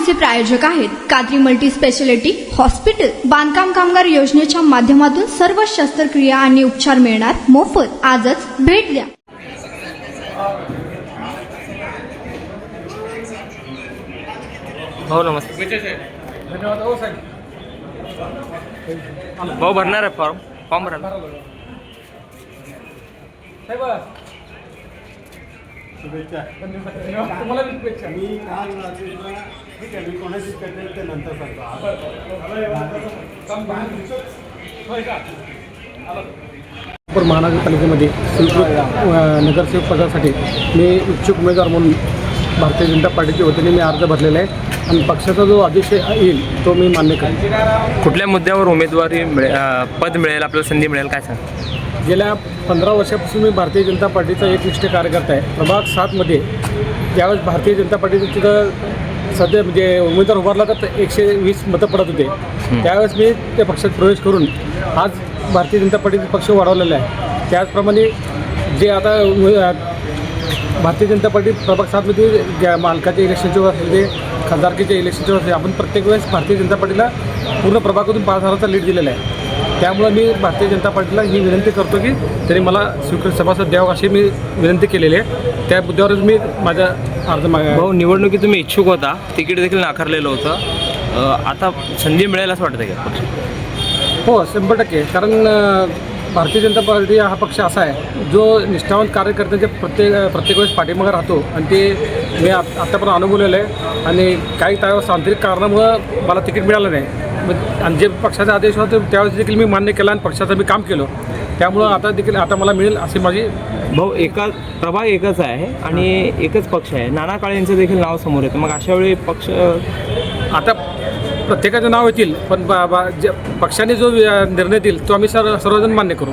बातमीचे प्रायोजक आहेत Qadri multi speciality hospital. बांधकाम कामगार योजनेच्या माध्यमातून सर्व शस्त्रक्रिया आणि उपचार मिळणार मोफत। आजच भेट द्या। हो नमस्ते। भाऊ भरणार आहे फॉर्म भरणार। शुभेच्छा तुम्हाला शुभेच्छा। मी काल ठीक आहे, मी कोणाशी करते ते नंतर सांगतो। महानगरपालिकेमध्ये नगरसेवक पदासाठी मी इच्छुक उमेदवार म्हणून भारतीय जनता पार्टीच्या वतीने मी अर्ज भरलेला आहे आणि पक्षाचा जो आदेश येईल तो मी मान्य करेन। कुठल्या मुद्द्यावर उमेदवारी पद मिळेल, आपल्याला संधी मिळेल काय सांग? गेल्या 15 वर्षापासून मी भारतीय जनता पार्टीचा एकनिष्ठ कार्यकर्ता आहे। प्रभाग 7मध्ये ज्यावेळेस भारतीय जनता पार्टीचं तिथं सध्या म्हणजे उमेदवार उभारला तर 120 मतं पडत होते, त्यावेळेस मी त्या पक्षात प्रवेश करून आज भारतीय जनता पार्टीचा पक्ष वाढवलेला आहे। त्याचप्रमाणे जे आता भारतीय जनता पार्टी प्रभाग 7मध्ये ज्या मालकाच्या इलेक्शनचे असले ते खासदारकीच्या इलेक्शनचे असले, आपण प्रत्येक वेळेस भारतीय जनता पार्टीला पूर्ण प्रभागातून 5,000चा लीड दिलेला आहे। त्यामुळे मी भारतीय जनता पार्टीला ही विनंती करतो की तरी मला स्वीकृत सभासद द्यावं अशी मी विनंती केलेली आहे। त्या मुद्द्यावरच मी माझा अर्ज भाऊ निवडणुकीत तुम्ही इच्छुक होता, तिकीट देखील नाकारलेलं होतं, आता संधी मिळेल असं वाटतं का? हो 100%। कारण भारतीय जनता पार्टी हा पक्ष असा आहे जो निष्ठावंत कार्यकर्त्याच्या प्रत्येक वेळेस पाठीमागे राहतो आणि ते मी आत्तापर्यंत अनुभवलेलं आहे। आणि काही तांत्रिक कारणामुळं मला तिकीट मिळालं नाही आणि जे पक्षाचा आदेश होता त्यावेळेस देखील मी मान्य केला आणि पक्षाचं मी काम केलं, त्यामुळं आता मला मिळेल अशी माझी भाऊ प्रभाग एकच आहे आणि एकच पक्ष आहे, नाना काळे यांचं देखील नाव समोर येतं, मग अशा वेळी पक्ष आता प्रत्येकाचं नाव येतील पण पक्षाने जो निर्णय देईल तो आम्ही सर्वजण मान्य करू।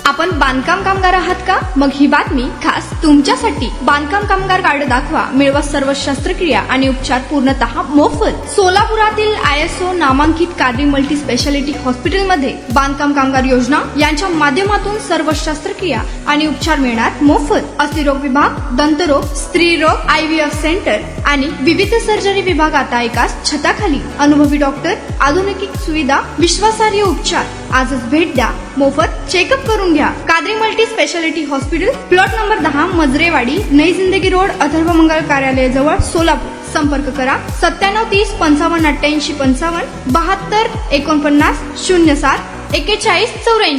आपण बांधकाम कामगार आहात का? मग ही बातमी खास तुमच्यासाठी। बांधकाम कामगार कार्ड दाखवा, मिळवा सर्व शस्त्रक्रिया आणि उपचार पूर्णतः मोफत। सोलापुरातील ISO नामांकित कादरी मल्टी स्पेशालिटी हॉस्पिटलमध्ये बांधकाम कामगार योजना यांच्या माध्यमातून सर्व शस्त्रक्रिया आणि उपचार मिळणार मोफत। अस्थिरोग विभाग, दंतरोग, स्त्रीरोग, IVF सेंटर आणि विविध सर्जरी विभाग आता एकाच छताखाली। अनुभवी डॉक्टर, आधुनिक सुविधा, विश्वासार्ह उपचार। आजच भेट द्या, मोफत चेकअप करून घ्या। Qadri multi speciality hospital, plot number 10, Majrewadi, नई जिंदगी रोड, अथर्व मंगल कार्यालय जवळ, सोलापूर। संपर्क करा 9730 55 88 55 72 49 07 41 84।